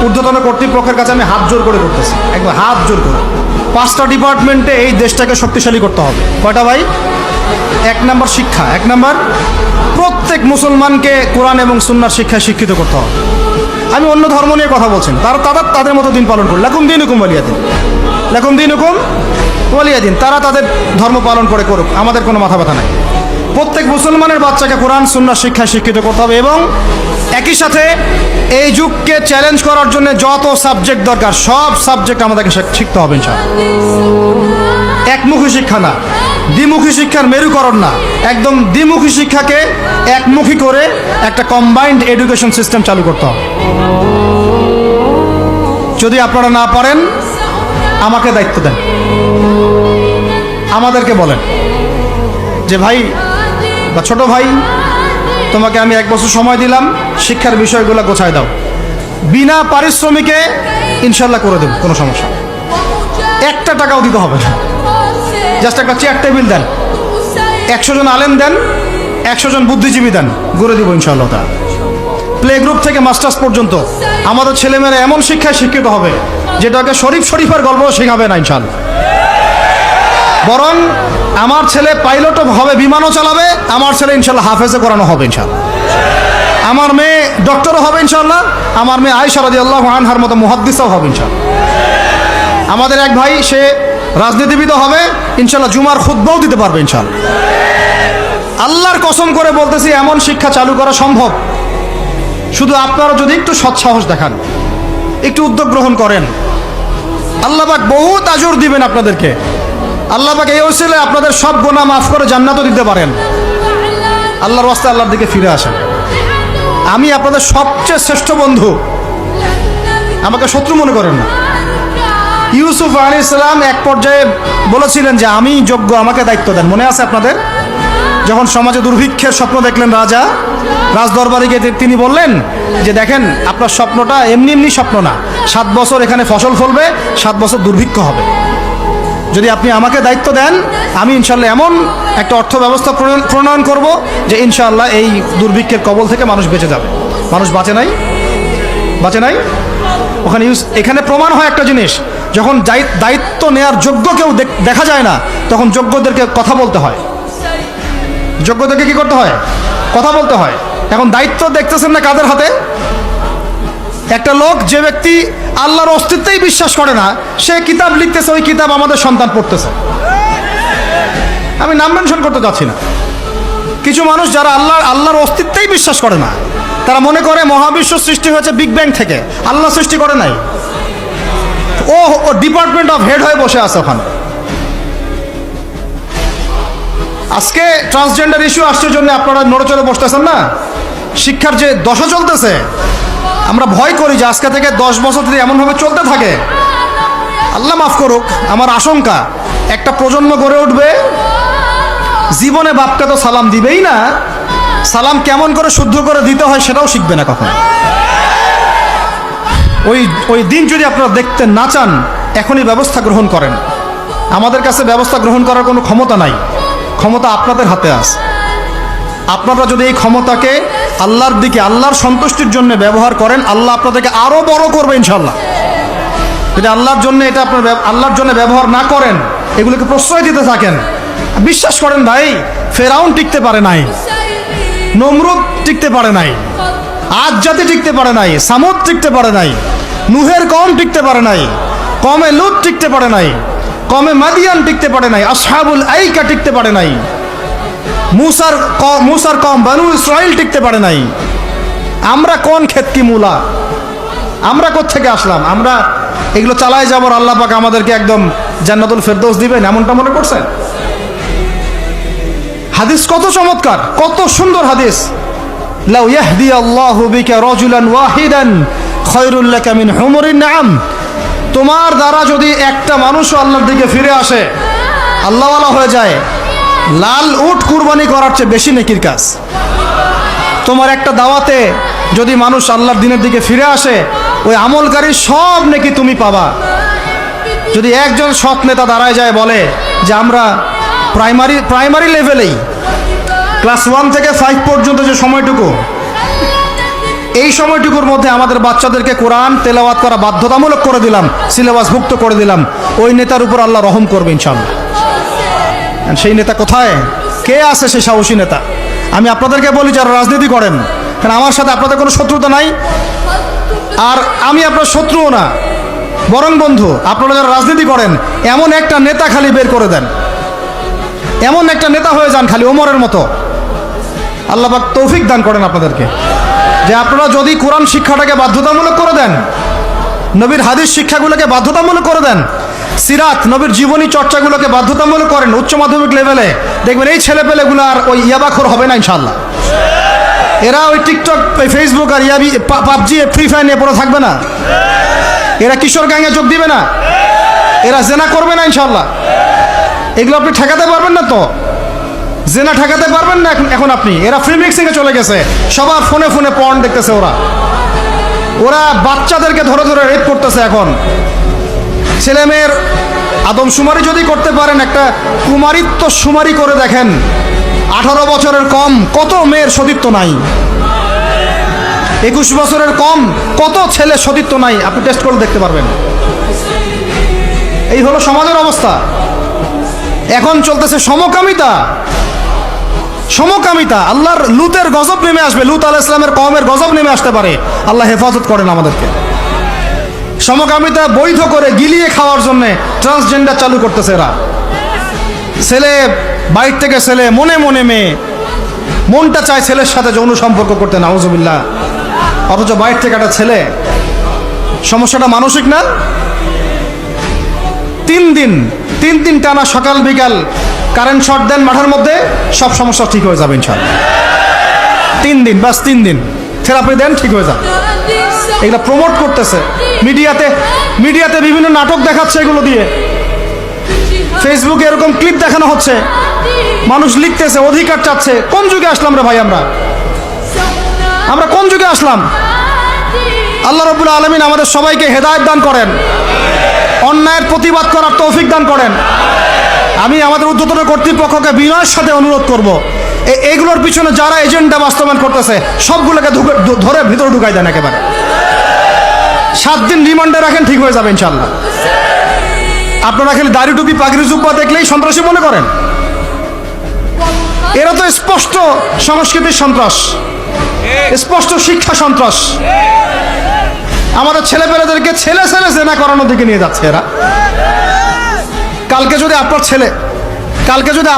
ঊর্ধ্বতন কর্তৃপক্ষের কাছে আমি হাত জোর করে করতেছি, একবার হাত জোর করে। 5টা ডিপার্টমেন্টে এই দেশটাকে শক্তিশালী করতে হবে। কয়টা ভাই? 1 নম্বর শিক্ষা, 1 নম্বর প্রত্যেক মুসলমানকে কোরআন এবং সুন্নাহর শিক্ষায় শিক্ষিত করতে হবে। আমি অন্য ধর্ম নিয়ে কথা বলছেন, তারা তাদের মতো দিন পালন করুন। লাকুম দীনুকুম ওয়ালিয়া দিন, লাকুম দীনুকুম ওয়ালিয়া দিন। তারা তাদের ধর্ম পালন করে করুক, আমাদের কোনো মাথা ব্যথা নাই। প্রত্যেক মুসলমানের বাচ্চাকে কোরআন সুন্নাহর শিক্ষায় শিক্ষিত করতে হবে এবং একই সাথে এই যুগকে চ্যালেঞ্জ করার জন্য যত সাবজেক্ট দরকার সব সাবজেক্ট আমাদেরকে শিখতে হবে ইনশাআল্লাহ। একমুখী শিক্ষা না, দ্বিমুখী শিক্ষার মেরুকরণ না, একদম দ্বিমুখী শিক্ষাকে একমুখী করে একটা কম্বাইন্ড এডুকেশন সিস্টেম চালু করতে হবে। যদি আপনারা না পারেন আমাকে দায়িত্ব দেন, আমাদেরকে বলেন যে ভাই বা ছোট ভাই, তোমাকে আমি 1 বছর সময় দিলাম, শিক্ষার বিষয়গুলো গোছায় দাও। বিনা পারিশ্রমিকে ইনশাল্লাহ করে দেব, কোনো সমস্যা। 1 টাকাও দিতে হবে না, জাস্ট একটা চেয়ার টেবিল দেন, 100 জন আলেম দেন, 100 জন বুদ্ধিজীবী দেন, গড়ে দিব ইনশাআল্লাহ। তা প্লে গ্রুপ থেকে মাস্টার্স পর্যন্ত আমাদের ছেলেমেয়েরা এমন শিক্ষায় শিক্ষিত হবে যেটাকে শরীফের গল্প শেখাবে না ইনশাআল্লাহ। বরং আমার ছেলে পাইলটও হবে, বিমানও চালাবে, আমার ছেলে ইনশাআল্লাহ হাফেজে করানো হবে ইনশাআল্লাহ। আমার মেয়ে ডক্টরও হবে ইনশাআল্লাহ, আমার মেয়ে আয়েশা রাদিয়াল্লাহু আনহার মতো মুহাদ্দিসও হবে ইনশাআল্লাহ। আমাদের এক ভাই সে রাজনীতিবিদও হবে ইনশাআল্লাহ, জুমার খুতবাও দিতে পারবে ইনশাআল্লাহ। আল্লাহর কসম করে বলতেছি, এমন শিক্ষা চালু করা সম্ভব। শুধু আপনারা যদি একটু সৎসাহস দেখান, একটু উদ্যোগ গ্রহণ করেন, আল্লাহ পাক বহুত আজর দিবেন আপনাদেরকে। আল্লাহ পাক এই ওসিলায় আপনাদের সব গুনাহ মাফ করে জান্নাতও দিতে পারেন। আল্লাহর রাস্তায় আল্লাহর দিকে ফিরে আসেন। আমি আপনাদের সবচেয়ে শ্রেষ্ঠ বন্ধু, আমাকে শত্রু মনে করেন না। ইউসুফ আলাইহিস সালাম এক পর্যায়ে বলেছিলেন যে আমি যোগ্য, আমাকে দায়িত্ব দেন। মনে আছে আপনাদের? যখন সমাজে দুর্ভিক্ষের স্বপ্ন দেখলেন রাজা, রাজদরবারে গিয়ে তিনি বললেন যে দেখেন, আপনার স্বপ্নটা এমনি এমনি স্বপ্ন না, 7 বছর এখানে ফসল ফলবে, 7 বছর দুর্ভিক্ষ হবে। যদি আপনি আমাকে দায়িত্ব দেন, আমি ইনশাআল্লাহ এমন একটা অর্থ ব্যবস্থা প্রণয়ন করব যে ইনশাআল্লাহ এই দুর্ভিক্ষের কবল থেকে মানুষ বেঁচে যাবে। মানুষ বাঁচে নাই, বাঁচে নাই। ওখানে এখানে প্রমাণ হয় একটা জিনিস, যখন দায়িত্ব নেয়ার যোগ্য কেউ দেখা যায় না, তখন যোগ্যদেরকে কথা বলতে হয়। যোগ্যদেরকে কি করতে হয়? কথা বলতে হয়। এখন দায়িত্ব দেখতেছেন না কাদের হাতে? একটা লোক, যে ব্যক্তি আল্লাহর অস্তিত্বেই বিশ্বাস করে না, সে কিতাব লিখতেছে, ওই কিতাব আমাদের সন্তান পড়তেছে। আমি নাম মেনশন করতে যাচ্ছি না। কিছু মানুষ যারা আল্লাহর অস্তিত্বেই বিশ্বাস করে না, তারা মনে করে মহাবিশ্ব সৃষ্টি হয়েছে বিগ ব্যাং থেকে, আল্লাহ সৃষ্টি করে নাই। ও ডিপার্টমেন্ট অফ হেড হয়ে বসে আছে ওখানে। আজকে ট্রান্সজেন্ডার ইস্যু আসছে জন্য আপনারা নড়েচড়ে বসতেছেন না। শিক্ষার যে দশা চলতেছে, আমরা ভয় করি যে আজকে থেকে 10 বছর যদি এমনভাবে চলতে থাকে, আল্লাহ মাফ করুক, আমার আশঙ্কা একটা প্রজন্ম গড়ে উঠবে, জীবনে বাপকে তো সালাম দিবেই না, সালাম কেমন করে শুদ্ধ করে দিতে হয় সেটাও শিখবে না কখনো। ওই দিন যদি আপনারা দেখতে না চান, এখনই ব্যবস্থা গ্রহণ করেন। আমাদের কাছে ব্যবস্থা গ্রহণ করার কোনো ক্ষমতা নাই, ক্ষমতা আপনাদের হাতে আছে। আপনারা যদি এই ক্ষমতাকে আল্লাহর দিকে, আল্লাহর সন্তুষ্টির জন্য ব্যবহার করেন, আল্লাহ আপনাদেরকে আরো বড় করবে ইনশাআল্লাহ। যদি আল্লাহর জন্য এটা আপনার আল্লাহর জন্য ব্যবহার না করেন, এগুলোকে প্রশ্রয় দিতে থাকেন, বিশ্বাস করেন ভাই, ফেরাউন টিকতে পারে নাই, নমরুদ টিকতে পারে নাই, আদ জাতি টিকতে পারে নাই, সামুদ টিকতে পারে নাই, নূহের কওম টিকতে পারে নাই, কওমে লূত টিকতে পারে নাই, কওমে মাদিয়ান টিকতে পারে নাই, আসহাবুল আইকা টিকতে পারে নাই, মুসার কওম বানু ইসরাইল টিকতে পারে নাই। আমরা কোন ক্ষেত কি মূলা? আমরা কোত্থেকে আসলাম? আমরা এগুলো চালায় যাবার আল্লাহ পাক আমাদেরকে একদম জান্নাতুল ফেরদৌস দিবেন এমনটা মনে করছেন? হাদিস কত চমৎকার, কত সুন্দর হাদিস। লাউ ইয়াহদি আল্লাহু বিকা রাজুলান ওয়াহিদান খায়রুল লাকা মিন হুমুরিন নাম। তোমার দ্বারা যদি একটা মানুষও আল্লাহর দিকে ফিরে আসে, আল্লাহওয়ালা হয়ে যায়, লাল উট কুরবানি করার চেয়ে বেশি নেকির কাজ। তোমার একটা দাওয়াতে যদি মানুষ আল্লাহর দিনের দিকে ফিরে আসে, ওই আমলকারী সব নেকি তুমি পাবা। যদি একজন সৎ নেতা দাঁড়ায় যায়, বলে যে আমরা প্রাইমারি লেভেলেই ক্লাস 1 থেকে 5 পর্যন্ত যে সময়টুকু এই সময়টুকুর মধ্যে আমাদের বাচ্চাদেরকে কোরআন তেলাওয়াত করা বাধ্যতামূলক করে দিলাম, সিলেবাসভুক্ত করে দিলাম, ওই নেতার উপর আল্লাহ রহম করবে ইনশাআল্লাহ। সেই নেতা কোথায়, কে আছে সেই সাহসী নেতা? আমি আপনাদেরকে বলি যারা রাজনীতি করেন, কারণ আমার সাথে আপনাদের কোনো শত্রুতা নাই, আর আমি আপনার শত্রুও না, বরং বন্ধু। আপনারা যারা রাজনীতি করেন, এমন একটা নেতা খালি বের করে দেন, এমন একটা নেতা হয়ে যান খালি ওমরের মতো। আল্লাহ পাক তৌফিক দান করেন আপনাদেরকে, যে আপনারা যদি কোরআন শিক্ষাটাকে বাধ্যতামূলক করে দেন, নবীর হাদিস শিক্ষাগুলোকে বাধ্যতামূলক করে দেন, সিরাত নবীর জীবনী চর্চাগুলোকে বাধ্যতামূলক করেন উচ্চ মাধ্যমিক লেভেলে, দেখবেন এই ছেলেপেলেগুলো আর ওই ইয়াবাখোর হবে না ইনশাআল্লাহ। এরা ওই টিকটক, ফেসবুক আর পাবজি, ফ্রি ফায়ার নিয়ে পড়ে থাকবে না। এরা কিশোর গ্যাংয়ে যোগ দিবে না, এরা জেনা করবে না ইনশাআল্লাহ। এগুলো আপনি ঠেকাতে পারবেন না তো, জেনা ঠেকাতে পারবেন না এখন আপনি। এরা ফ্রি মিক্সিংয়ে চলে গেছে, সবার ফোনে ফোনে পর্ন দেখতেছে। ওরা বাচ্চাদেরকে ধরে ধরে রেপ করতেছে। এখন ছেলে মেয়ের আদমশুমারি যদি করতে পারেন, একটা কুমারিত্ব শুমারি করে দেখেন, 18 বছরের কম কত মেয়ের সতীত্ব নাই, 21 বছরের কম কত ছেলে সতীত্ব নাই, আপনি টেস্ট করে দেখতে পারবেন। এই হলো সমাজের অবস্থা। এখন চলতেছে সমকামিতা, সমকামিতা। আল্লাহর লুতের গজব নেমে আসবে, লুত আলাইহিস সালামের কওমের গজব নেমে আসতে পারে। আল্লাহ হেফাজত করেন আমাদেরকে। সমকামিতা বৈধ করে গিলিয়ে খাওয়ার জন্য ট্রান্সজেন্ডার চালু করতেছে এরা। ছেলে বাইর থেকে ছেলে, মনে মনে মেয়ে, মনটা চায় ছেলের সাথে যৌন সম্পর্ক করতে, নাউজুবিল্লাহ, অথচ বাইর থেকে একটা ছেলে। সমস্যাটা মানসিক না? 3 দিন টানা সকাল বিকাল কারেন্ট শর্ট দেন মাঠের মধ্যে, সব সমস্যা ঠিক হয়ে যাবে ইনশাআল্লাহ। 3 দিন, বাস 3 দিন থেরাপি দেন, ঠিক হয়ে যাবে। এগুলো প্রমোট করতেছে মিডিয়াতে বিভিন্ন নাটক দেখাচ্ছে, এগুলো দিয়ে ফেসবুকে এরকম ক্লিপ দেখানো হচ্ছে, মানুষ লিখতেছে, অধিকার চাচ্ছে। কোন যুগে আসলাম রে ভাই? আমরা কোন যুগে আসলাম? আল্লাহ রাব্বুল আলামিন আমাদের সবাইকে হেদায়েত দান করেন, অন্যায়ের প্রতিবাদ করার তৌফিক দান করেন। আমি আমাদের ঊর্ধ্বতন কর্তৃপক্ষকে বিনয়ের সাথে অনুরোধ করব, এইগুলোর পিছনে যারা এজেন্ডা বাস্তবায়ন করতেছে সবগুলোকে ধরে ভিতরে ঢুকাই দেন একেবারে। 7 দিন রিমান্ডে রাখেন, ঠিক হয়ে যাবে ইনশাআল্লাহ। আপনারা খালি দাড়ি টুপি পাগড়ি জুব্বা দেখলেই সন্ত্রাসী মনে করেন? এরা তো স্পষ্ট সংস্কৃতির সন্ত্রাস, স্পষ্ট শিক্ষা সন্ত্রাস। আমাদের ছেলেপেলেদেরকে ছেলে জেনা করানোর দিকে নিয়ে যাচ্ছে এরা। কালকে যদি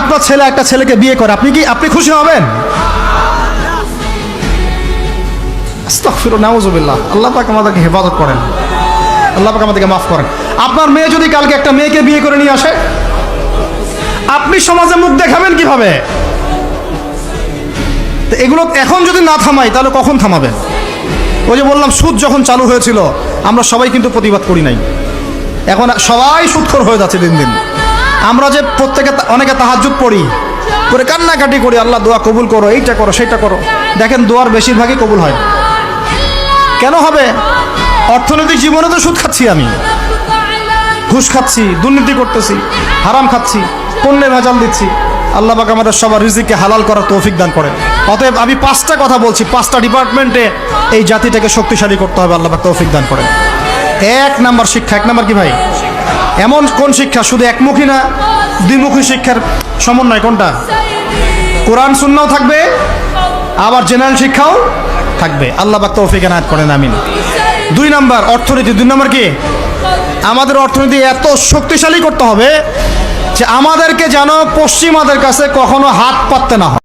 আপনার ছেলে একটা ছেলেকে বিয়ে করে, আপনি খুশি হবেন? আস্তাগফিরুল্লাহ, নাউজুবিল্লাহ। আল্লাহ পাক আমাদেরকে হেফাজত করেন, আল্লাহ পাক আমাদেরকে মাফ করেন। আপনার মেয়ে যদি কালকে একটা মেয়েকে বিয়ে করে নিয়ে আসে, আপনি সমাজে মুখ দেখাবেন কিভাবে? এগুলো এখন যদি না থামাই, তাহলে কখন থামাবেন? ওই যে বললাম, সুদ যখন চালু হয়েছিল আমরা সবাই কিন্তু প্রতিবাদ করি নাই। এখন সবাই সুদখোর হয়ে যাচ্ছে দিন দিন। আমরা যে অনেকে তাহাজ্জুদ পড়ি, করে কান্নাকাটি করি, আল্লাহ দোয়া কবুল করো, এইটা করো সেইটা করো। দেখেন দোয়ার বেশিরভাগই কবুল হয়। কেন হবে? অর্থনৈতিক জীবনে তো সুদ খাচ্ছি, আমি ঘুষ খাচ্ছি, দুর্নীতি করতেছি, হারাম খাচ্ছি, পণ্যে ভেজাল দিচ্ছি। আল্লাহ পাক আমাদের সবার রিজিককে হালাল করার তৌফিক দান করেন। অতএব আমি 5টা কথা বলছি, 5টা ডিপার্টমেন্টে এই জাতিটাকে শক্তিশালী করতে হবে। আল্লাহ পাক তৌফিক দান করেন। 1 নাম্বার শিক্ষা। 1 নাম্বার কি ভাই? এমন কোন শিক্ষা? শুধু একমুখী না, দ্বিমুখী শিক্ষার সমন্বয়। কোনটা? কোরআন সুন্নাহও থাকবে, আবার জেনারেল শিক্ষাও থাকবে। আল্লাহ পাক তৌফিক এনায়েত করেন, আমিন। 2 নাম্বার অর্থনীতি। 2 নাম্বার কি? আমাদের অর্থনীতি এত শক্তিশালী করতে হবে যে আমাদেরকে যেন পশ্চিমাদের কাছে কখনো হাত পাততে না হয়।